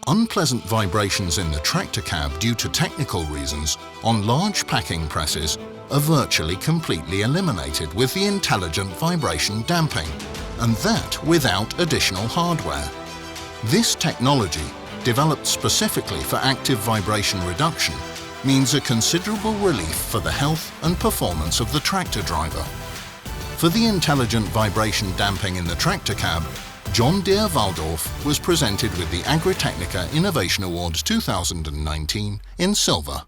Unpleasant vibrations in the tractor cab due to technical reasons on large packing presses are virtually completely eliminated with the intelligent vibration damping, and that without additional hardware. This technology, developed specifically for active vibration reduction, means a considerable relief for the health and performance of the tractor driver. For the intelligent vibration damping in the tractor cab, John Deere Waldorf was presented with the Agritechnica Innovation Awards 2019 in silver.